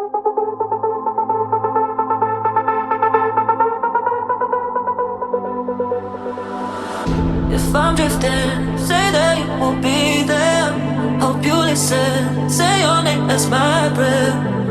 If I'm drifting, say that you will be there. Hope you listen, say your name as my breath.